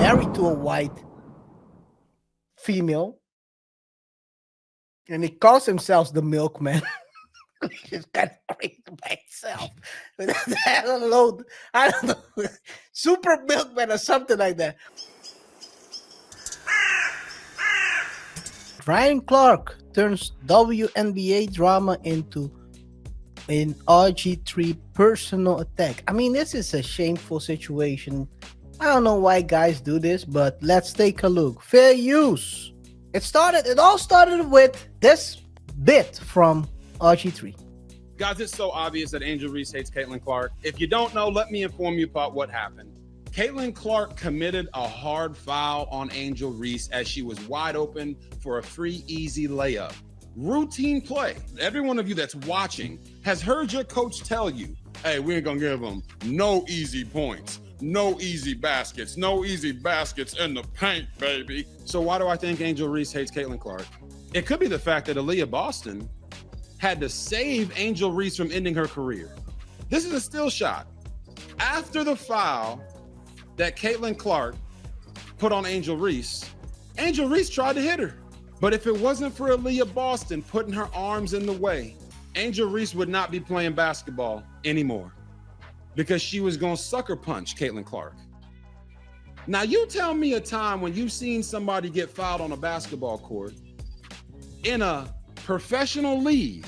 married to a white female, and he calls himself the milkman. Which is kind of crazy by itself. I don't know, super milkman or something like that. Ryan Clark turns WNBA drama into an RGIII personal attack. I mean, this is a shameful situation. I don't know why guys do this, but let's take a look. Fair use. It all started with this bit from RGIII. Guys, it's so obvious that Angel Reese hates Caitlin Clark. If you don't know, let me inform you about what happened. Caitlin Clark committed a hard foul on Angel Reese as she was wide open for a free, easy layup. Routine play. Every one of you that's watching has heard your coach tell you, hey, we ain't gonna give them no easy points, no easy baskets, no easy baskets in the paint, baby. So why do I think Angel Reese hates Caitlin Clark? It could be the fact that Aaliyah Boston had to save Angel Reese from ending her career. This is a still shot. After the foul that Caitlin Clark put on Angel Reese tried to hit her. But if it wasn't for Aaliyah Boston putting her arms in the way, Angel Reese would not be playing basketball anymore because she was gonna sucker punch Caitlin Clark. Now you tell me a time when you've seen somebody get fouled on a basketball court in a professional league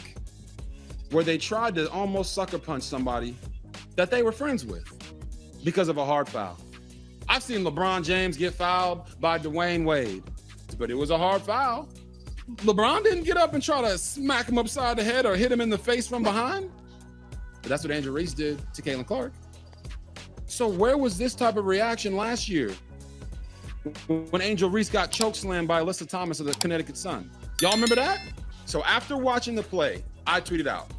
where they tried to almost sucker punch somebody that they were friends with because of a hard foul. I've seen LeBron James get fouled by Dwayne Wade, but it was a hard foul. LeBron didn't get up and try to smack him upside the head or hit him in the face from behind. But that's what Angel Reese did to Caitlin Clark. So where was this type of reaction last year when Angel Reese got chokeslammed by Alyssa Thomas of the Connecticut Sun? Y'all remember that? So after watching the play, I tweeted out,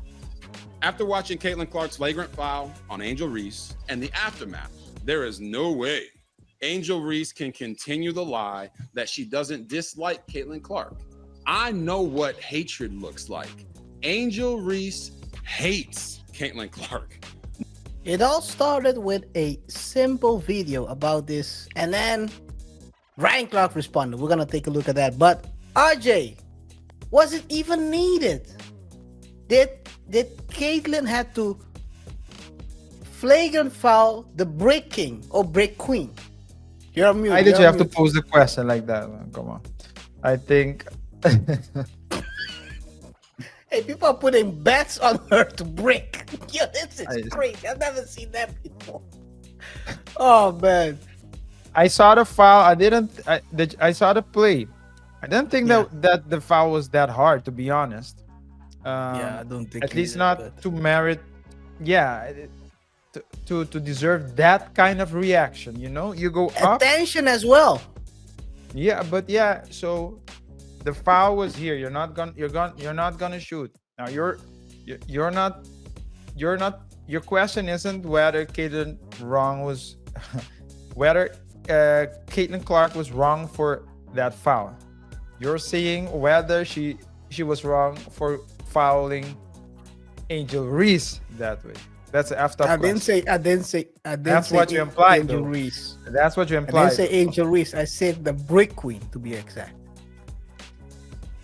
after watching Caitlin Clark's flagrant foul on Angel Reese and the aftermath, there is no way Angel Reese can continue the lie that she doesn't dislike Caitlin Clark. I know what hatred looks like. Angel Reese hates Caitlin Clark. It all started with a simple video about this, and then Ryan Clark responded. We're gonna take a look at that. But RJ, was it even needed? Did Caitlin had to flagrant foul the brick king or brick queen? You're on mute. Why did you have to pose the question like that, man? Come on. I think hey, people are putting bets on her to brick. Yo, this is crazy. I've never seen that before. Oh man. I saw the foul. I saw the play. I didn't think that the foul was that hard, to be honest. Yeah, I don't think at least not to merit. Yeah, to deserve that kind of reaction. You know, you go up. Attention as well. Yeah, but yeah. So the foul was here. You're not gonna shoot. Now you're not. Your question isn't whether Caitlin Caitlin Clark was wrong for that foul. You're saying whether she was wrong for fouling Angel Reese that way. That's after. I didn't say. That's what you implied, Angel though. Reese. That's what you I implied. didn't say Angel Reese. I said the brick queen, to be exact.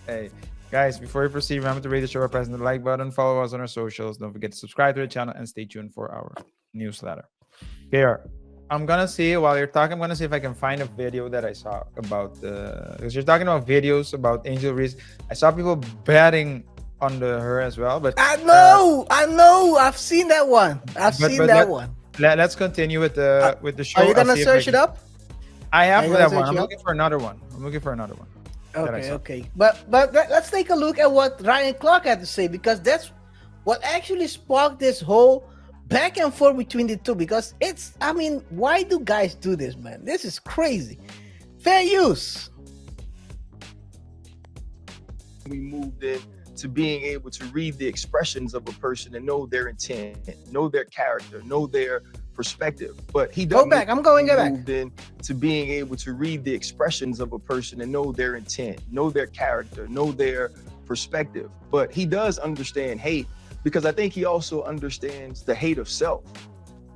Hey, guys, before we proceed, remember to rate the show by pressing the like button, follow us on our socials. Don't forget to subscribe to the channel and stay tuned for our newsletter. KaiR, I'm gonna see, while you're talking, I'm gonna see if I can find a video that I saw about because you're talking about videos about Angel Reese. I saw people betting on her as well, but I know, I've seen that one. Let's continue with the show. Are you gonna search it up? I have that one. I'm looking for another one. Okay. But let's take a look at what Ryan Clark had to say, because that's what actually sparked this whole back and forth between the two. Because I mean, why do guys do this, man? This is crazy. Fair use. We moved in to being able to read the expressions of a person and know their intent, know their character, know their perspective. But he doesn't. Go back. I'm going back. Moved in to being able to read the expressions of a person and know their intent, know their character, know their perspective. But he does understand hate, because I think he also understands the hate of self.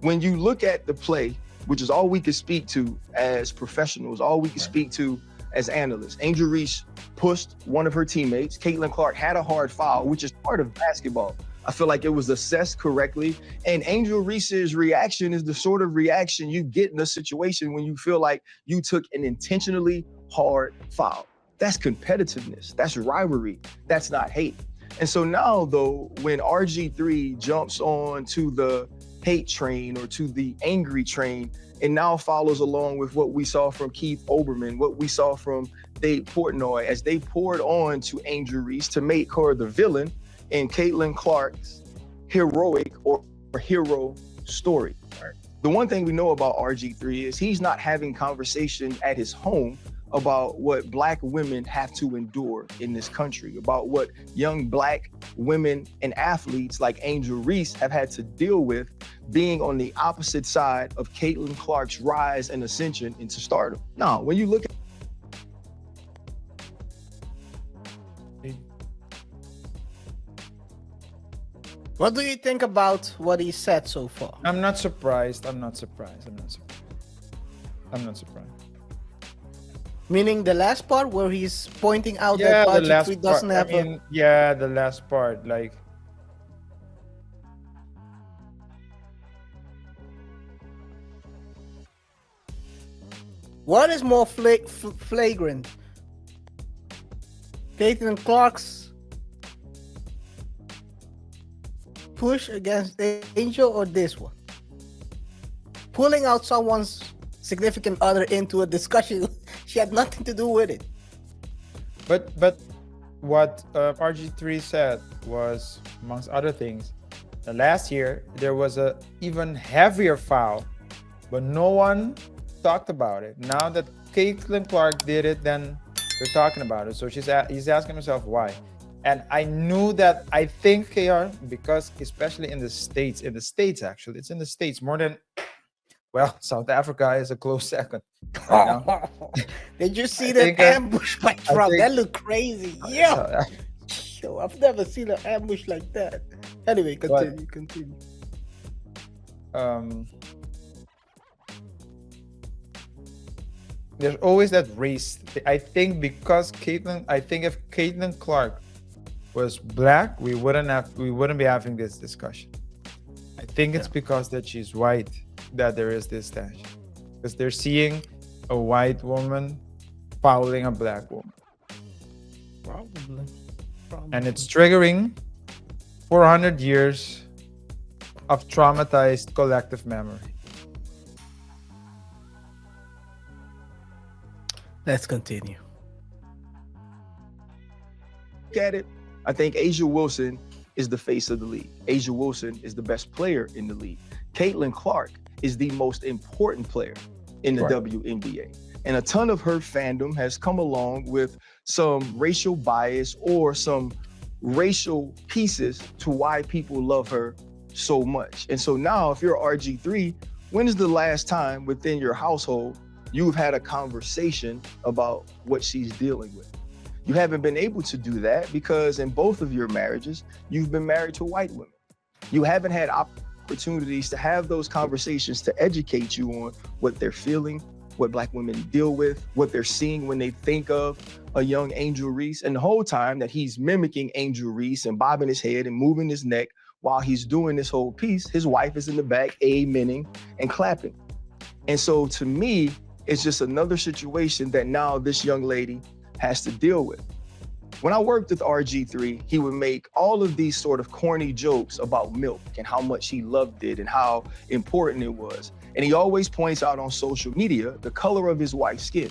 When you look at the play, which is all we could speak to as professionals, all we could speak to as analysts. Angel Reese pushed one of her teammates. Caitlin Clark had a hard foul, which is part of basketball. I feel like it was assessed correctly. And Angel Reese's reaction is the sort of reaction you get in a situation when you feel like you took an intentionally hard foul. That's competitiveness. That's rivalry. That's not hate. And so now, though, when RG3 jumps on to the hate train or to the angry train, and now follows along with what we saw from Keith Olbermann, what we saw from Dave Portnoy, as they poured on to Angel Reese to make her the villain in Caitlin Clark's heroic or hero story. Right. The one thing we know about RG3 is he's not having conversation at his home about what Black women have to endure in this country, about what young Black women and athletes like Angel Reese have had to deal with being on the opposite side of Caitlin Clark's rise and ascension into stardom. Now, when you look at What do you think about what he said so far? I'm not surprised. I'm not surprised. I'm not surprised. I'm not surprised. Meaning the last part where he's pointing out Yeah, that the last RG3 doesn't part. have a... Yeah, the last part. Like, What is more flagrant? Caitlin Clark's push against Angel or this one? Pulling out someone's significant other into a discussion she had nothing to do with it. but what RG3 said was, amongst other things, that last year there was a even heavier foul, but no one talked about it. Now that Caitlin Clark did it, then they're talking about it. So he's asking himself why. And I knew that, I think, KaiR, because especially in the States, actually, it's in the States more than, well, South Africa is a close second. Right now. Did you see the ambush by Trump? That looked crazy. Yeah. Yo, I've never seen an ambush like that. Anyway, continue. There's always that race. I think because if Caitlin Clark was Black, we wouldn't be having this discussion. I think it's because that she's white that there is this tension, because they're seeing a white woman fouling a Black woman. Probably. And it's triggering 400 years of traumatized collective memory. Let's continue. look at it, I think A'ja Wilson is the face of the league. A'ja Wilson is the best player in the league. Caitlin Clark is the most important player in the WNBA. And a ton of her fandom has come along with some racial bias or some racial pieces to why people love her so much. And so now, if you're RG3, when is the last time within your household you've had a conversation about what she's dealing with? You haven't been able to do that because in both of your marriages, you've been married to white women. You haven't had opportunities to have those conversations to educate you on what they're feeling, what Black women deal with, what they're seeing when they think of a young Angel Reese. And the whole time that he's mimicking Angel Reese and bobbing his head and moving his neck while he's doing this whole piece, his wife is in the back amening and clapping. And so to me, it's just another situation that now this young lady has to deal with. When I worked with RG3, he would make all of these sort of corny jokes about milk and how much he loved it and how important it was. And he always points out on social media the color of his wife's skin,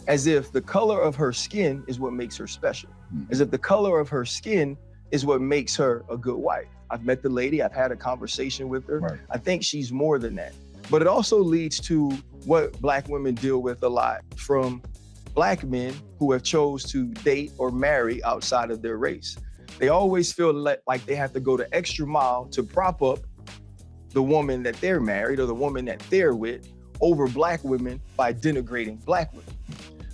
as if the color of her skin is what makes her special, as if the color of her skin is what makes her a good wife. I've met the lady, I've had a conversation with her. Right. I think she's more than that. But it also leads to what Black women deal with a lot from Black men who have chose to date or marry outside of their race. They always feel like they have to go the extra mile to prop up the woman that they're married or the woman that they're with over Black women by denigrating Black women.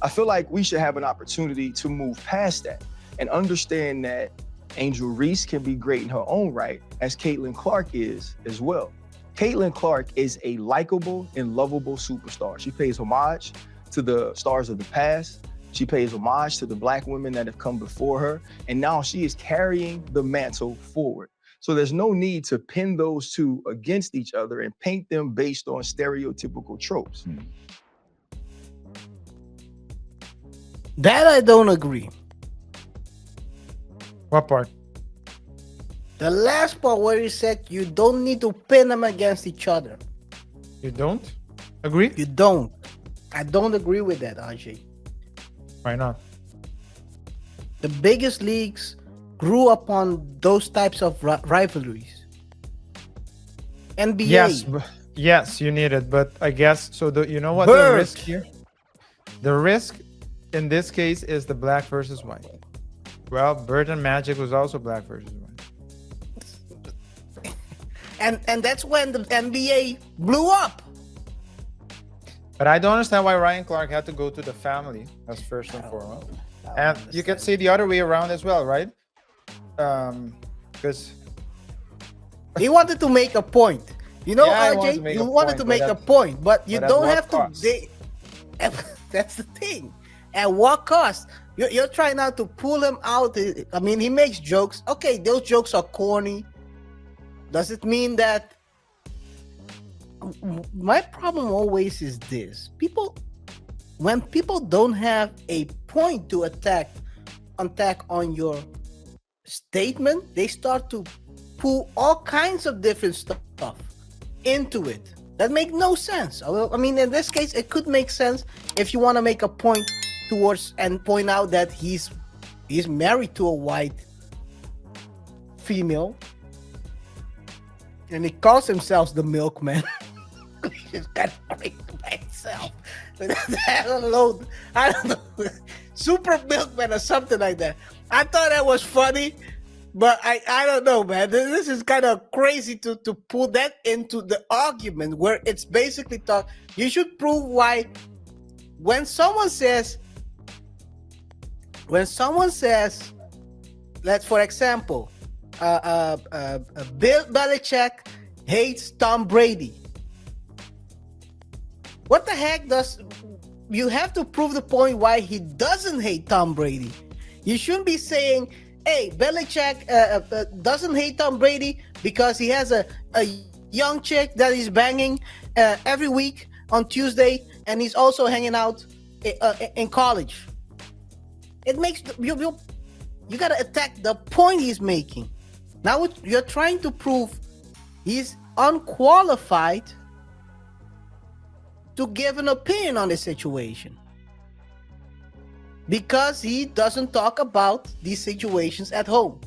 I feel like we should have an opportunity to move past that and understand that Angel Reese can be great in her own right, as Caitlin Clark is as well. Caitlin Clark is a likable and lovable superstar. She pays homage to the stars of the past. She pays homage to the Black women that have come before her. And now she is carrying the mantle forward. So there's no need to pin those two against each other and paint them based on stereotypical tropes. That I don't agree. What part? The last part where you said you don't need to pin them against each other. You don't agree? You don't. I don't agree with that, RJ. Why not? The biggest leagues grew upon those types of rivalries. NBA. Yes, you need it, but I guess so. You know what Bird. the risk here? The risk in this case is the Black versus white. Well, Bird and Magic was also Black versus white. And that's when the NBA blew up. But I don't understand why Ryan Clark had to go to the family as first and foremost. And you can say the other way around as well, right? Because he wanted to make a point. You know, Yeah, RJ, you wanted to make a point, but you don't have to. That's the thing. At what cost? You're trying now to pull him out. I mean, he makes jokes. Okay, those jokes are corny. Does it mean that? My problem always is this: when people don't have a point to attack on your statement, they start to pull all kinds of different stuff into it that make no sense. I mean, in this case, it could make sense if you want to make a point towards and point out that he's married to a white female and he calls himself the milkman. He's kind of crazy by himself. I don't know, super milkman or something like that. I thought that was funny, but I don't know, man. This is kind of crazy to pull that into the argument where it's basically talk. You should prove why. When someone says, let's for example, Bill Belichick hates Tom Brady. What the heck does you have to prove the point why he doesn't hate Tom Brady? You shouldn't be saying, hey, Belichick doesn't hate Tom Brady because he has a young chick that he's banging every week on Tuesday, and he's also hanging out in college. It makes you got to attack the point he's making. Now you're trying to prove he's unqualified to give an opinion on the situation because he doesn't talk about these situations at home.